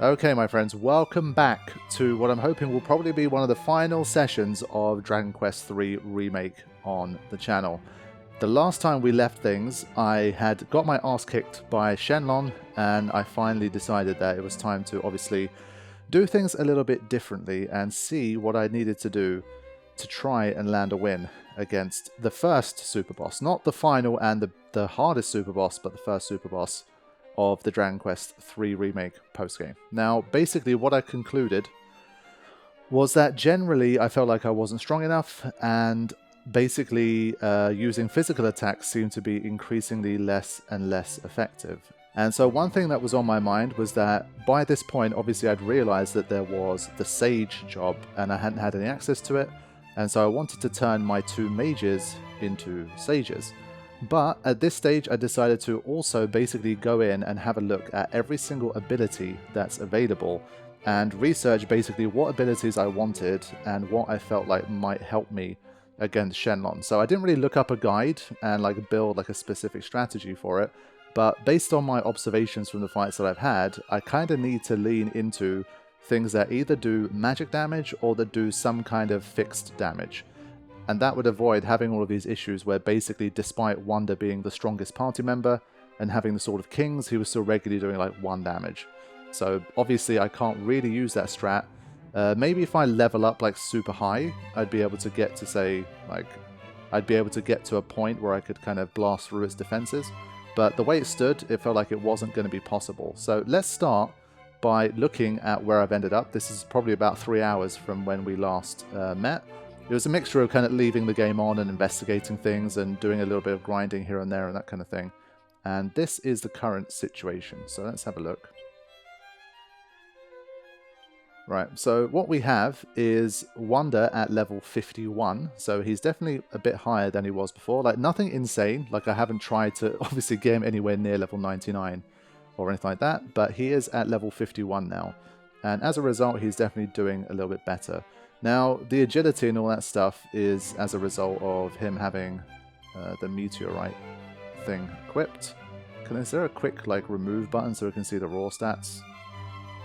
Okay, my friends, welcome back to what I'm hoping will probably be one of the final sessions of Dragon Quest III Remake on the channel. The last time we left things, I had got my ass kicked by Shenlon, and I finally decided that it was time to obviously do things a little bit differently and see what I needed to do to try and land a win against the first super boss. Not the final and the hardest super boss, but the first super boss of the Dragon Quest III Remake postgame. Now, basically what I concluded was that generally I felt like I wasn't strong enough, and basically using physical attacks seemed to be increasingly less and less effective. And so one thing that was on my mind was that by this point, obviously I'd realized that there was the Sage job and I hadn't had any access to it, and so I wanted to turn my two mages into sages. But at this stage, I decided to also basically go in and have a look at every single ability that's available and research basically what abilities I wanted and what I felt like might help me against Shenlon. So I didn't really look up a guide and like build like a specific strategy for it, but based on my observations from the fights that I've had, I kind of need to lean into things that either do magic damage or that do some kind of fixed damage. And that would avoid having all of these issues where basically despite Wonder being the strongest party member and having the Sword of Kings, he was still regularly doing like 1 damage. So obviously I can't really use that strat. Maybe if I level up like super high, I'd be able to get to say, like, I'd be able to get to a point where I could kind of blast through its defenses. But the way it stood, it felt like it wasn't going to be possible. So let's start by looking at where I've ended up. This is probably about 3 hours from when we last met. It was a mixture of kind of leaving the game on and investigating things and doing a little bit of grinding here and there and that kind of thing. And this is the current situation. So let's have a look. Right, so what we have is Wonder at level 51. So he's definitely a bit higher than he was before. Like nothing insane. Like I haven't tried to obviously get him anywhere near level 99 or anything like that. But he is at level 51 now. And as a result, he's definitely doing a little bit better. Now, the agility and all that stuff is as a result of him having the meteorite thing equipped. Is there a quick like remove button so we can see the raw stats?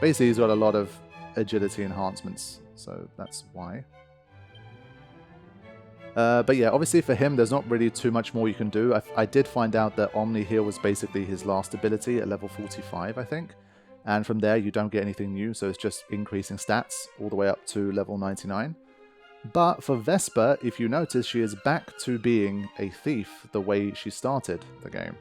Basically, he's got a lot of agility enhancements, so that's why. But yeah, obviously for him, there's not really too much more you can do. I did find out that Omni Heal was basically his last ability at level 45, I think. And from there, you don't get anything new, so it's just increasing stats all the way up to level 99. But for Vesper, if you notice, she is back to being a thief the way she started the game.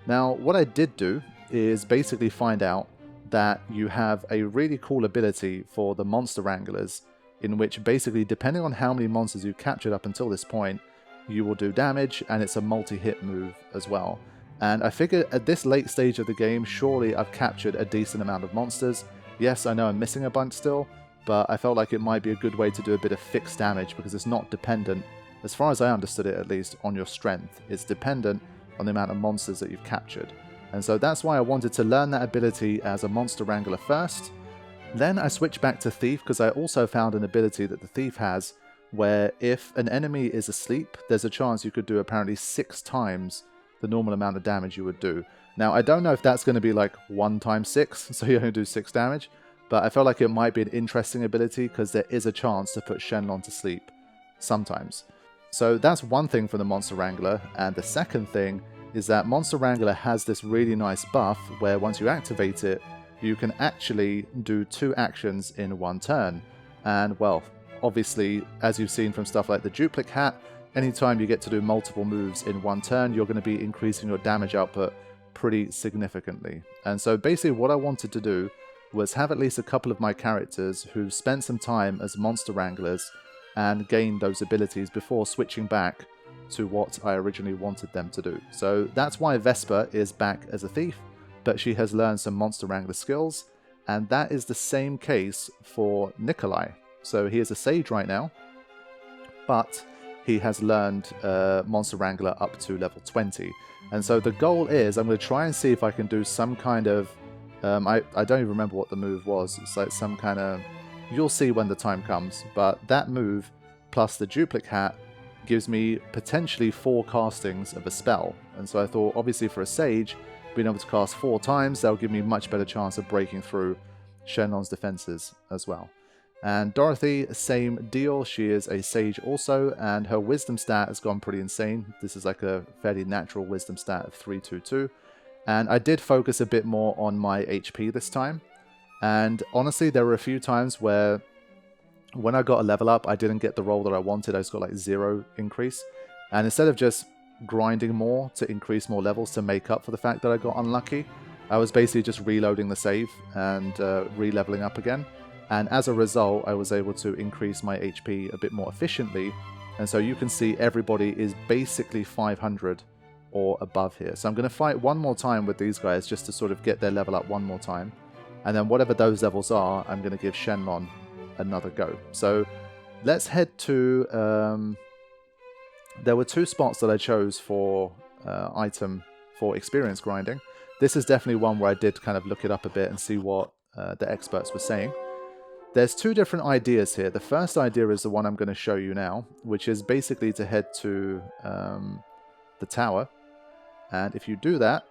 Now, what I did do is basically find out that you have a really cool ability for the Monster Wranglers, in which basically, depending on how many monsters you've captured up until this point, you will do damage, and it's a multi-hit move as well. And I figured at this late stage of the game, surely I've captured a decent amount of monsters. Yes, I know I'm missing a bunch still, but I felt like it might be a good way to do a bit of fixed damage because it's not dependent, as far as I understood it at least, on your strength. It's dependent on the amount of monsters that you've captured. And so that's why I wanted to learn that ability as a Monster Wrangler first. Then I switched back to Thief because I also found an ability that the Thief has where if an enemy is asleep, there's a chance you could do apparently 6 times the normal amount of damage you would do. Now, I don't know if that's going to be like 1 times 6, so you only do 6 damage, but I felt like it might be an interesting ability because there is a chance to put Shenlon to sleep sometimes. So that's one thing for the Monster Wrangler, and the second thing is that Monster Wrangler has this really nice buff where once you activate it, you can actually do 2 actions in 1 turn. And well, obviously, as you've seen from stuff like the Duplicate Hat, anytime you get to do multiple moves in 1 turn, you're going to be increasing your damage output pretty significantly. And so basically what I wanted to do was have at least a couple of my characters who spent some time as Monster Wranglers and gained those abilities before switching back to what I originally wanted them to do. So that's why Vesper is back as a thief, but she has learned some Monster Wrangler skills, and that is the same case for Nikolai. So he is a sage right now, but he has learned Monster Wrangler up to level 20. And so the goal is, I'm going to try and see if I can do some kind of, I don't even remember what the move was. It's like some kind of, you'll see when the time comes, but that move plus the Duplicate Hat gives me potentially 4 castings of a spell. And so I thought, obviously for a sage, being able to cast 4 times, that'll give me a much better chance of breaking through Shenlon's defenses as well. And Dorothy, same deal. She is a sage also, and her wisdom stat has gone pretty insane. This is like a fairly natural wisdom stat of 322. And I did focus a bit more on my HP this time. And honestly, there were a few times where when I got a level up, I didn't get the roll that I wanted. I just got like 0 increase. And instead of just grinding more to increase more levels to make up for the fact that I got unlucky, I was basically just reloading the save and re-leveling up again. And as a result, I was able to increase my HP a bit more efficiently. And so you can see everybody is basically 500 or above here. So I'm going to fight one more time with these guys just to sort of get their level up one more time. And then whatever those levels are, I'm going to give Shenlon another go. So let's head to... there were 2 spots that I chose for item for experience grinding. This is definitely one where I did kind of look it up a bit and see what the experts were saying. There's 2 different ideas here. The first idea is the one I'm going to show you now, which is basically to head to the tower. And if you do that,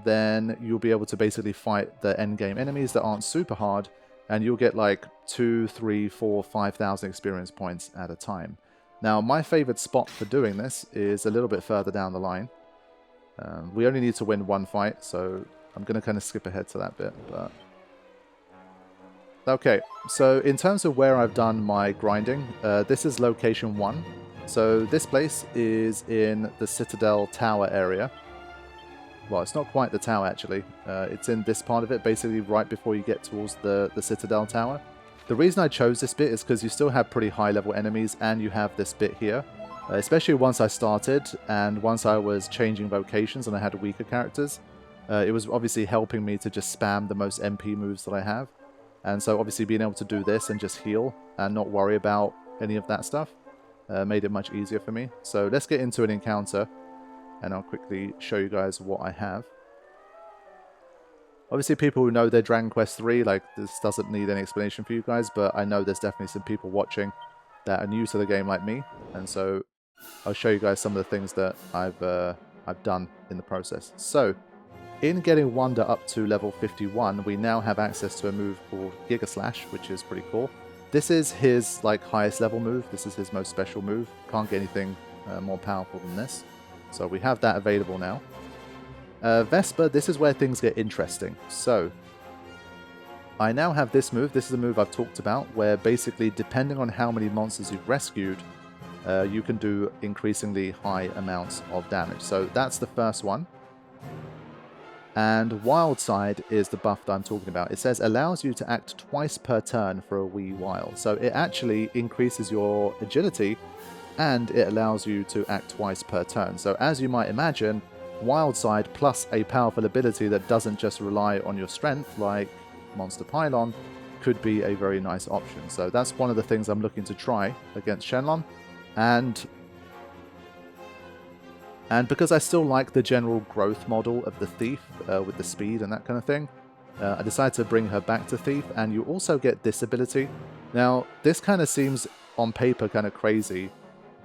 then you'll be able to basically fight the endgame enemies that aren't super hard, and you'll get like 2, 3, 4, 5,000 experience points at a time. Now, my favorite spot for doing this is a little bit further down the line. We only need to win 1 fight, so I'm going to kind of skip ahead to that bit. But okay, so in terms of where I've done my grinding, this is location 1. So this place is in the Citadel Tower area. Well, it's not quite the tower, actually. It's in this part of it, basically right before you get towards the Citadel Tower. The reason I chose this bit is because you still have pretty high-level enemies, and you have this bit here. Especially once I started, and once I was changing vocations and I had weaker characters. It was obviously helping me to just spam the most MP moves that I have. And so obviously being able to do this and just heal and not worry about any of that stuff made it much easier for me. So let's get into an encounter, and I'll quickly show you guys what I have. Obviously, people who know their Dragon Quest 3, like, this doesn't need any explanation for you guys, but I know there's definitely some people watching that are new to the game like me, and so I'll show you guys some of the things that I've done in the process. So, in getting Wonder up to level 51, we now have access to a move called Giga Slash, which is pretty cool. This is his like highest level move. This is his most special move. Can't get anything more powerful than this. So we have that available now. Vesper, this is where things get interesting. So, I now have this move. This is a move I've talked about, where basically, depending on how many monsters you've rescued, you can do increasingly high amounts of damage. So that's the first one. And Wild Side is the buff that I'm talking about. It says allows you to act twice per turn for a wee while. So it actually increases your agility, and it allows you to act twice per turn. So as you might imagine, Wild Side plus a powerful ability that doesn't just rely on your strength, like Monster Pylon, could be a very nice option. So that's one of the things I'm looking to try against Shenlon. And because I still like the general growth model of the Thief with the speed and that kind of thing, I decided to bring her back to Thief, and you also get this ability. Now, this kind of seems on paper kind of crazy,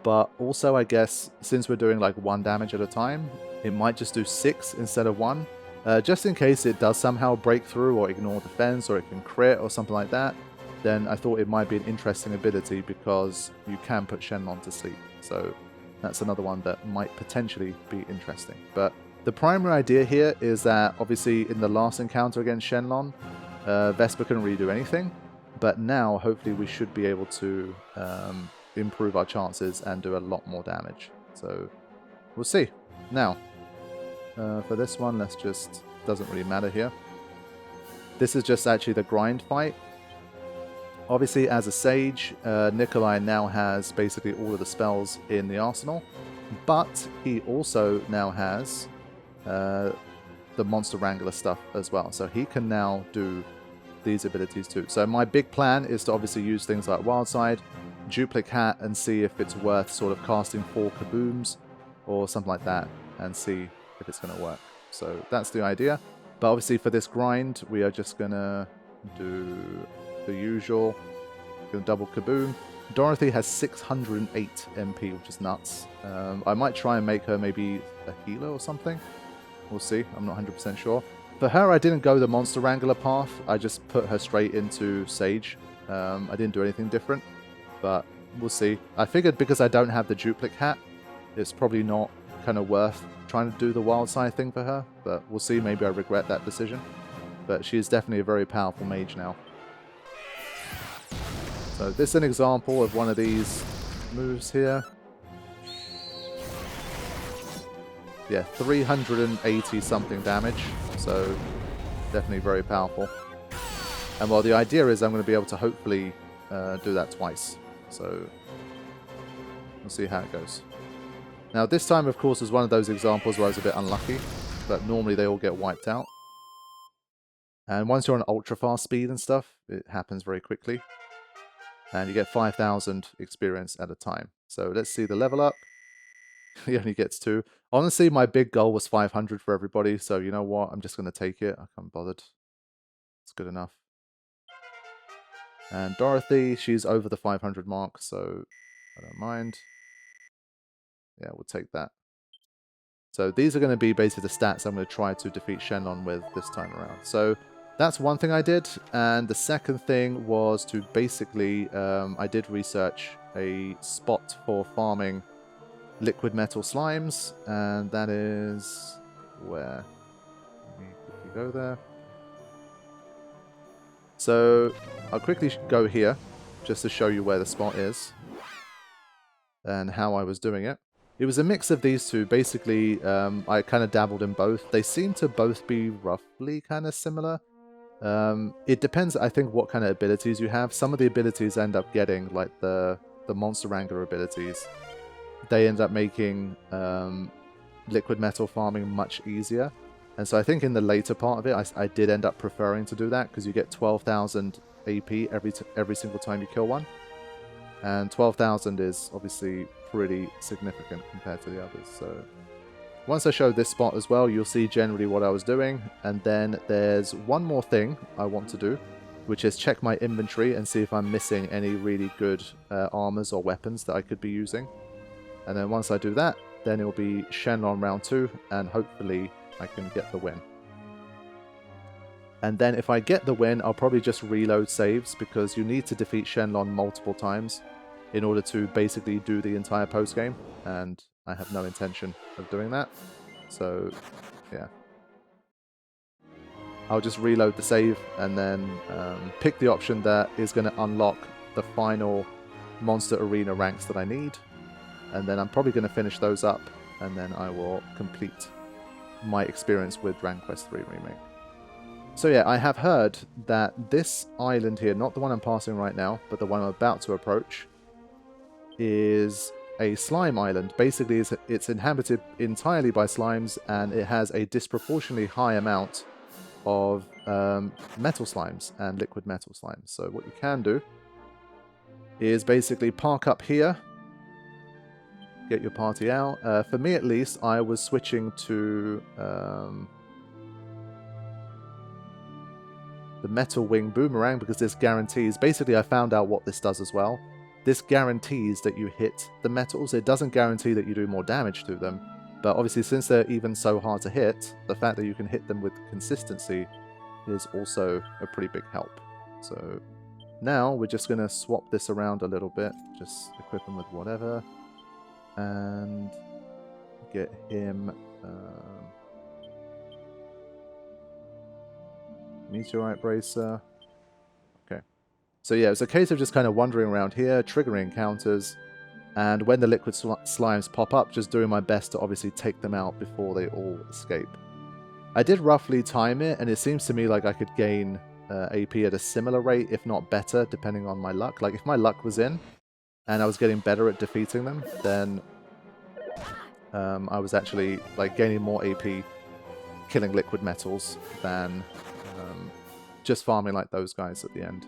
but also I guess since we're doing like 1 damage at a time, it might just do 6 instead of 1. Just in case it does somehow break through or ignore defense, or it can crit or something like that, then I thought it might be an interesting ability because you can put Shenlon to sleep. So that's another one that might potentially be interesting. But the primary idea here is that obviously in the last encounter against Shenlon, Vesper couldn't really do anything. But now hopefully we should be able to improve our chances and do a lot more damage. So we'll see. Now, for this one, let's just... doesn't really matter here. This is just actually the grind fight. Obviously, as a sage, Nikolai now has basically all of the spells in the arsenal, but he also now has the Monster Wrangler stuff as well. So he can now do these abilities too. So my big plan is to obviously use things like Wildside, Duplicate, and see if it's worth sort of casting 4 kabooms or something like that, and see if it's going to work. So that's the idea. But obviously for this grind, we are just going to do the usual. Gonna double kaboom. Dorothy has 608 MP, which is nuts. I might try and make her maybe a healer or something. We'll see. I'm not 100% sure. For her, I didn't go the Monster Wrangler path. I just put her straight into Sage. I didn't do anything different, but we'll see. I figured because I don't have the duplicate hat, it's probably not kind of worth trying to do the wild side thing for her, but we'll see. Maybe I regret that decision. But she is definitely a very powerful mage now. So this is an example of one of these moves here. Yeah, 380 something damage, so definitely very powerful. And well, the idea is I'm going to be able to hopefully do that twice. So we'll see how it goes. Now this time, of course, is one of those examples where I was a bit unlucky, but normally they all get wiped out. And once you're on ultra fast speed and stuff, it happens very quickly. And you get 5,000 experience at a time. So let's see the level up. He only gets 2. Honestly, my big goal was 500 for everybody, so you know what? I'm just going to take it. I can't be bothered. It's good enough. And Dorothy, she's over the 500 mark, so I don't mind. Yeah, we'll take that. So these are going to be basically the stats I'm going to try to defeat Shenlon with this time around. So that's one thing I did. And the second thing was to basically, I did research a spot for farming liquid metal slimes. And that is where? Let me quickly go there. So I'll quickly go here just to show you where the spot is and how I was doing it. It was a mix of these two. Basically, I kind of dabbled in both. They seem to both be roughly kind of similar. It depends, I think, what kind of abilities you have. Some of the abilities end up getting, like the Monster Wrangler abilities, they end up making liquid metal farming much easier. And so I think in the later part of it, I did end up preferring to do that, because you get 12,000 AP every single time you kill one. And 12,000 is obviously pretty significant compared to the others. So once I show this spot as well, you'll see generally what I was doing. And then there's one more thing I want to do, which is check my inventory and see if I'm missing any really good armors or weapons that I could be using. And then once I do that, then it'll be Shenlon round 2, and hopefully I can get the win. And then if I get the win, I'll probably just reload saves, because you need to defeat Shenlon multiple times in order to basically do the entire postgame, and I have no intention of doing that. So, yeah. I'll just reload the save and then pick the option that is going to unlock the final Monster Arena ranks that I need. And then I'm probably going to finish those up, and then I will complete my experience with Dragon Quest III Remake. So yeah, I have heard that this island here, not the one I'm passing right now, but the one I'm about to approach, is a slime island. Basically, it's inhabited entirely by slimes, and it has a disproportionately high amount of metal slimes and liquid metal slimes. So what you can do is basically park up here, get your party out. For me at least, I was switching to the Metal Wing Boomerang, because this guarantees, basically I found out what this does as well. This guarantees that you hit the metals. It doesn't guarantee that you do more damage to them, but obviously since they're even so hard to hit, the fact that you can hit them with consistency is also a pretty big help. So now we're just going to swap this around a little bit, just equip him with whatever, and get him Meteorite Bracer. Okay. So yeah, it's a case of just kind of wandering around here, triggering encounters, and when the liquid slimes pop up, just doing my best to obviously take them out before they all escape. I did roughly time it, and it seems to me like I could gain AP at a similar rate, if not better, depending on my luck. Like, if my luck was in, and I was getting better at defeating them, then I was actually like gaining more AP killing liquid metals than just farming like those guys at the end.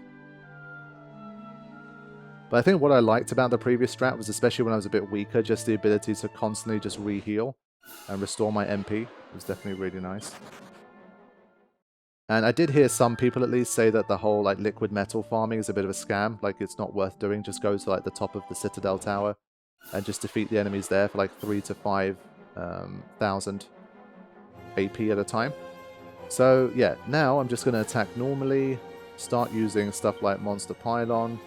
But I think what I liked about the previous strat was, especially when I was a bit weaker, just the ability to constantly just re-heal and restore my MP. It was definitely really nice. And I did hear some people at least say that the whole like liquid metal farming is a bit of a scam. Like, it's not worth doing. Just go to like the top of the Citadel Tower and just defeat the enemies there for like 3,000 to 5,000 AP at a time. So yeah, now I'm just going to attack normally, start using stuff like Monster Pylon.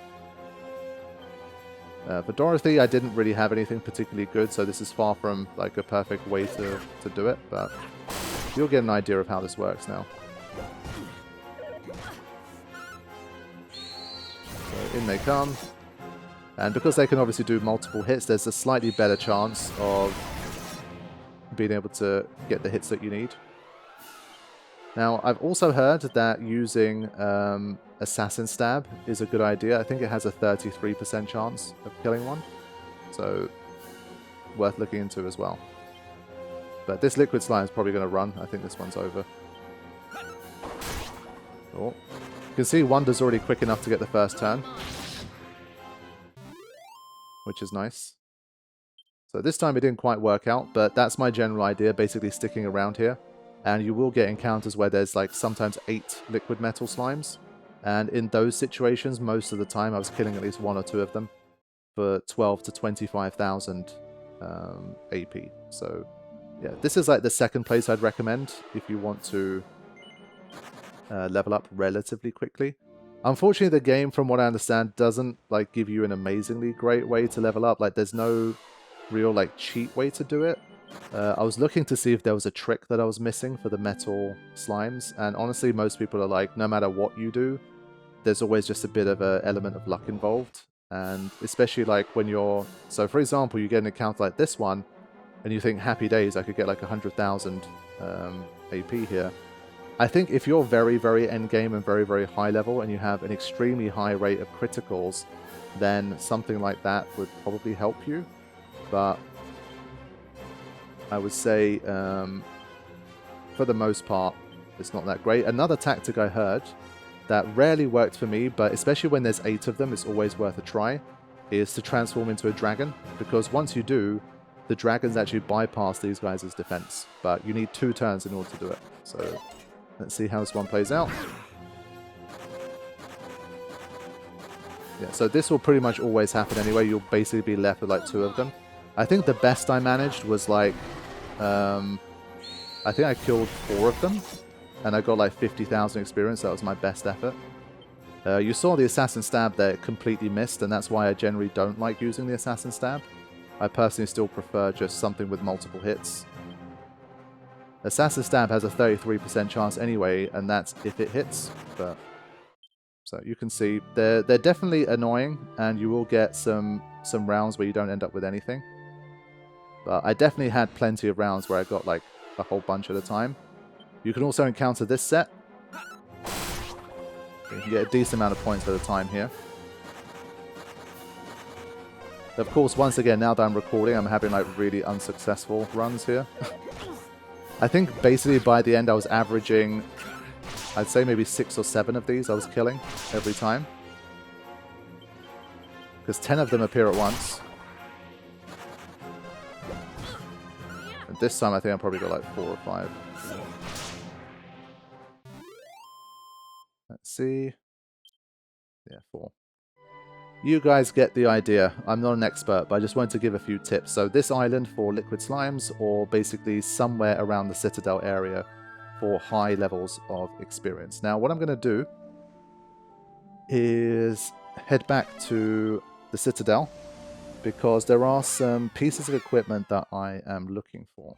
For Dorothy, I didn't really have anything particularly good, so this is far from like a perfect way to do it, but you'll get an idea of how this works now. So in they come, and because they can obviously do multiple hits, there's a slightly better chance of being able to get the hits that you need. Now, I've also heard that using Assassin Stab is a good idea. I think it has a 33% chance of killing one, so worth looking into as well. But this Liquid Slime is probably going to run. I think this one's over. Oh. You can see Wonder's already quick enough to get the first turn, which is nice. So this time it didn't quite work out, but that's my general idea, basically sticking around here. And you will get encounters where there's like sometimes 8 liquid metal slimes. And in those situations, most of the time I was killing at least 1 or 2 of them for 12 to 25,000 AP. So yeah, this is like the second place I'd recommend if you want to level up relatively quickly. Unfortunately, the game, from what I understand, doesn't like give you an amazingly great way to level up. Like there's no real like cheat way to do it. I was looking to see if there was a trick that I was missing for the metal slimes, and honestly most people are like, no matter what you do, there's always just a bit of an element of luck involved. And especially like when you're, so for example, you get an encounter like this one and you think, happy days, I could get like 100,000 AP here. I think if you're very, very end game and very, very high level and you have an extremely high rate of criticals, then something like that would probably help you. But I would say, for the most part, it's not that great. Another tactic I heard that rarely worked for me, but especially when there's 8 of them, it's always worth a try, is to transform into a dragon. Because once you do, the dragons actually bypass these guys' defense. But you need 2 turns in order to do it. So let's see how this one plays out. Yeah, so this will pretty much always happen anyway. You'll basically be left with like 2 of them. I think the best I managed was like, I think I killed 4 of them, and I got like 50,000 experience. That was my best effort. You saw the Assassin Stab there, it completely missed, and that's why I generally don't like using the Assassin Stab. I personally still prefer just something with multiple hits. Assassin Stab has a 33% chance anyway, and that's if it hits. But so you can see they're definitely annoying, and you will get some rounds where you don't end up with anything. But I definitely had plenty of rounds where I got like a whole bunch at a time. You can also encounter this set. You can get a decent amount of points at a time here. Of course, once again, now that I'm recording, I'm having like really unsuccessful runs here. I think basically by the end I was averaging, I'd say maybe 6 or 7 of these I was killing every time. Because 10 of them appear at once. And this time I think I probably got like 4 or 5. Let's see. Yeah, 4. You guys get the idea. I'm not an expert, but I just wanted to give a few tips. So this island for liquid slimes, or basically somewhere around the Citadel area for high levels of experience. Now what I'm going to do is head back to the Citadel, because there are some pieces of equipment that I am looking for.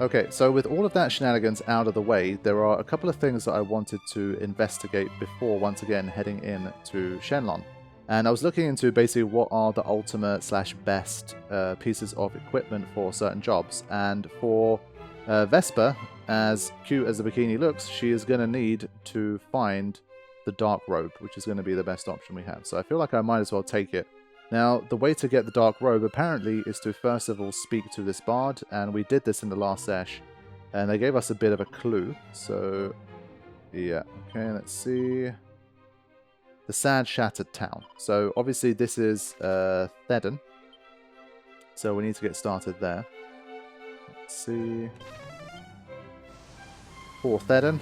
Okay, so with all of that shenanigans out of the way, there are a couple of things that I wanted to investigate before once again heading in to Shenlon. And I was looking into basically what are the ultimate / best pieces of equipment for certain jobs. And for Vesper, as cute as the bikini looks, she is going to need to find the dark robe, which is going to be the best option we have. So I feel like I might as well take it. Now, the way to get the dark robe apparently is to first of all speak to this bard, and we did this in the last sesh, and they gave us a bit of a clue. So, yeah, okay, let's see. The Sad Shattered Town. So, obviously this is Thedon, so we need to get started there. Let's see. For Thedon.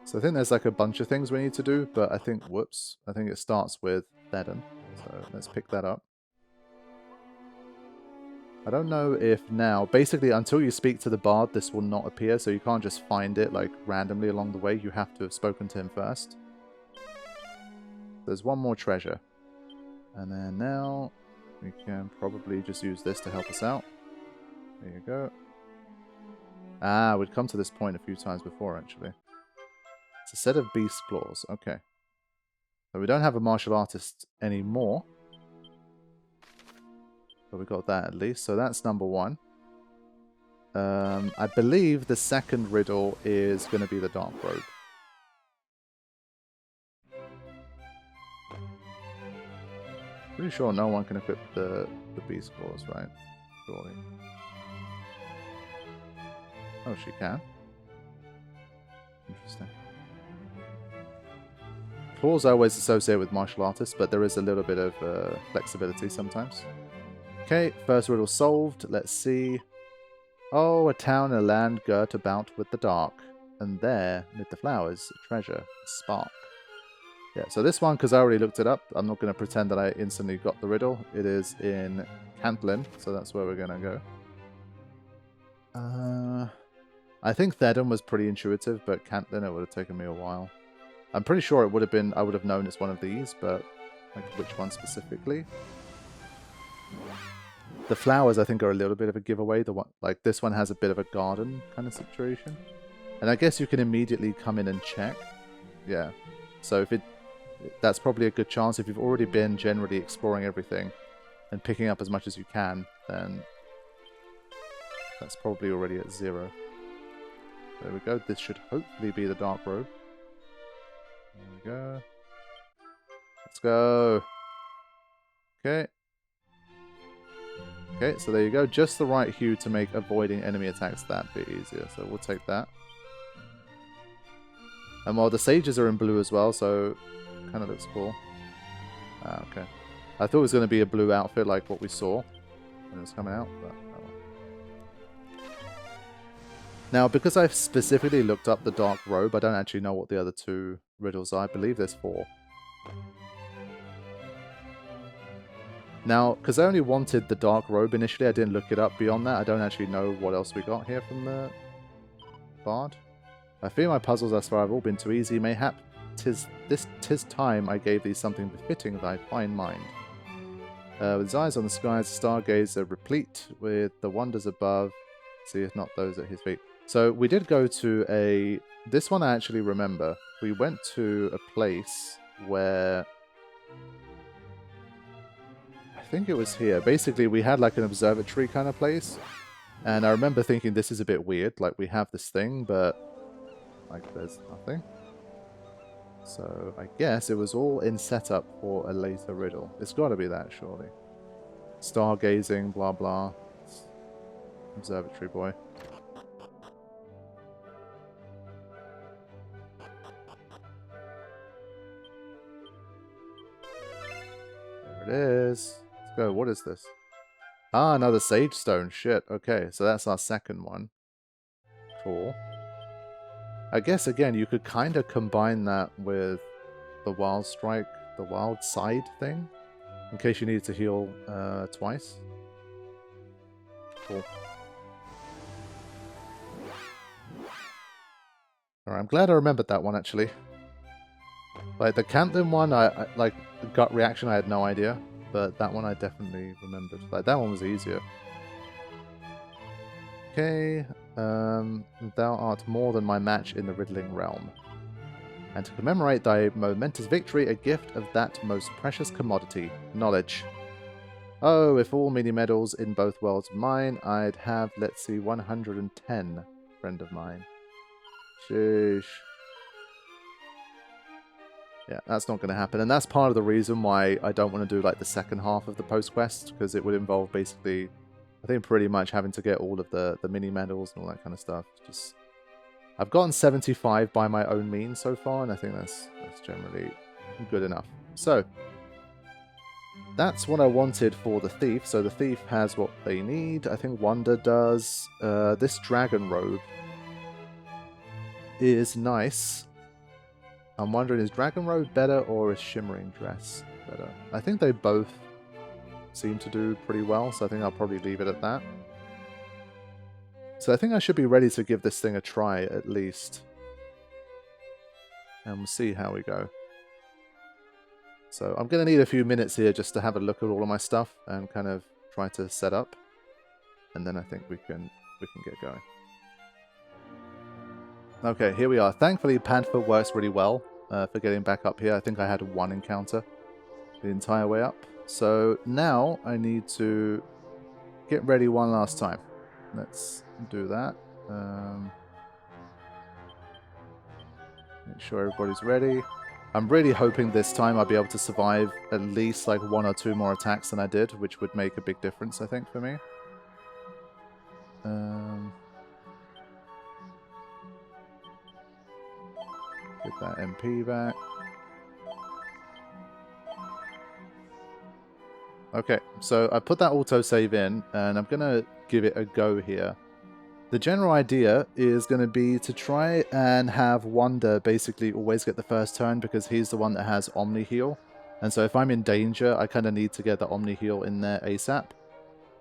So I think there's like a bunch of things we need to do, but I think, whoops, I think it starts with Thedon. So let's pick that up. I don't know if now... Basically, until you speak to the bard, this will not appear, so you can't just find it, like, randomly along the way. You have to have spoken to him first. There's one more treasure. And then now, we can probably just use this to help us out. There you go. Ah, we'd come to this point a few times before, actually. It's a set of beast claws. Okay. So we don't have a martial artist anymore. But we got that at least. So that's number one. I believe the second riddle is going to be the Dark Robe. Pretty sure no one can equip the beast claws, right? Surely. Oh, she can. Interesting. Claws I always associate with martial artists, but there is a little bit of flexibility sometimes. Okay, first riddle solved. Let's see. Oh, a town and a land girt about with the dark. And there, amid the flowers, a treasure, a spark. Yeah, so this one, because I already looked it up, I'm not going to pretend that I instantly got the riddle. It is in Cantlin, so that's where we're going to go. I think Thedon was pretty intuitive, but Cantlin, it would have taken me a while. I'm pretty sure it would have been, I would have known it's one of these, but like which one specifically? The flowers, I think, are a little bit of a giveaway. The one, like this one has a bit of a garden kind of situation. And I guess you can immediately come in and check. Yeah. So if that's probably a good chance. If you've already been generally exploring everything and picking up as much as you can, then that's probably already at 0. There we go. This should hopefully be the Dark Robe. There we go. Let's go. Okay. Okay, so there you go. Just the right hue to make avoiding enemy attacks that bit easier. So we'll take that. And while the sages are in blue as well, so kind of looks cool. Ah, okay. I thought it was going to be a blue outfit like what we saw when it was coming out, but oh well. Now, because I've specifically looked up the Dark Robe, I don't actually know what the other 2 riddles are. I believe there's 4. Now, because I only wanted the Dark Robe initially, I didn't look it up beyond that. I don't actually know what else we got here from the Bard. I fear my puzzles thus far have all been too easy. Mayhap 'tis time I gave thee something befitting thy fine mind. With his eyes on the skies, the stargazer replete with the wonders above. See if not those at his feet. So we did go to a... This one I actually remember. We went to a place where... I think it was here. Basically, we had like an observatory kind of place. And I remember thinking this is a bit weird. Like, we have this thing, but like there's nothing. So I guess it was all in setup for a later riddle. It's got to be that, surely. Stargazing, blah blah. Observatory boy. There it is. Let's go. What is this? Ah, another sage stone. Shit. Okay, so that's our second one. Cool. I guess, again, you could kind of combine that with the Wild Strike, the Wild Side thing, in case you need to heal twice. Cool. Alright, I'm glad I remembered that one, actually. Like, the Cantlin one, I like, the gut reaction, I had no idea, but that one I definitely remembered. Like, that one was easier. Okay, thou art more than my match in the riddling realm. And to commemorate thy momentous victory, a gift of that most precious commodity, knowledge. Oh, if all mini medals in both worlds were mine, I'd have, let's see, 110, friend of mine. Sheesh. Yeah, that's not going to happen. And that's part of the reason why I don't want to do like the second half of the post-quest, because it would involve basically... I think pretty much having to get all of the mini medals and all that kind of stuff. Just, I've gotten 75 by my own means so far, and I think that's generally good enough. So, that's what I wanted for the thief. So the thief has what they need. I think Wonder does. This dragon robe is nice. I'm wondering, is dragon robe better or is shimmering dress better? I think they both seem to do pretty well, so I think I'll probably leave it at that. So I think I should be ready to give this thing a try, at least. And we'll see how we go. So I'm going to need a few minutes here just to have a look at all of my stuff and kind of try to set up. And then I think we can get going. Okay, here we are. Thankfully, Panther works really well for getting back up here. I think I had one encounter the entire way up. So now I need to get ready one last time. Let's do that. Make sure everybody's ready. I'm really hoping this time I'll be able to survive at least like 1 or 2 more attacks than I did, which would make a big difference, I think, for me. Get that MP back. Okay, so I put that autosave in, and I'm going to give it a go here. The general idea is going to be to try and have Wonder basically always get the first turn because he's the one that has Omni Heal. And so if I'm in danger, I kind of need to get the Omni Heal in there ASAP.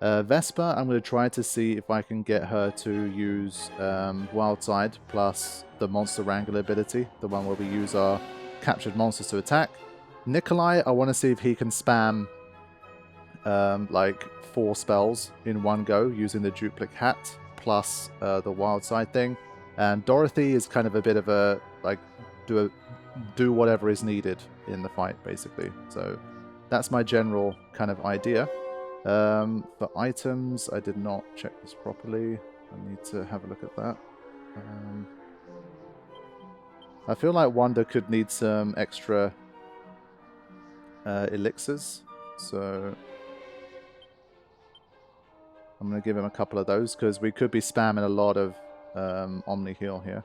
Vespa, I'm going to try to see if I can get her to use Wild Side plus the Monster Wrangler ability, the one where we use our captured monsters to attack. Nikolai, I want to see if he can spam like 4 spells in one go using the duplicate hat plus the Wild Side thing. And Dorothy is kind of a bit of a like do whatever is needed in the fight basically. So that's my general kind of idea. For items, I did not check this properly. I need to have a look at that. I feel like Wanda could need some extra elixirs, so I'm going to give him a couple of those because we could be spamming a lot of Omni Heal here.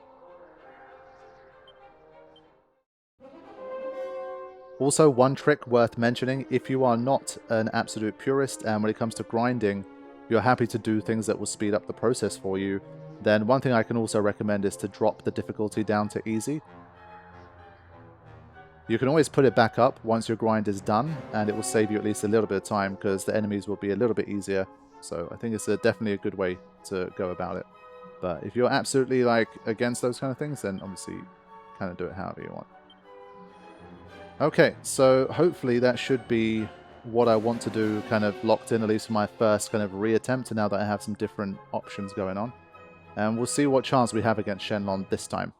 Also, one trick worth mentioning, if you are not an absolute purist and when it comes to grinding, you're happy to do things that will speed up the process for you, then one thing I can also recommend is to drop the difficulty down to easy. You can always put it back up once your grind is done, and it will save you at least a little bit of time because the enemies will be a little bit easier. So I think it's definitely a good way to go about it. But if you're absolutely like against those kind of things, then obviously kind of do it however you want. Okay, so hopefully that should be what I want to do kind of locked in, at least for my first kind of reattempt, now that I have some different options going on. And we'll see what chance we have against Shenlon this time.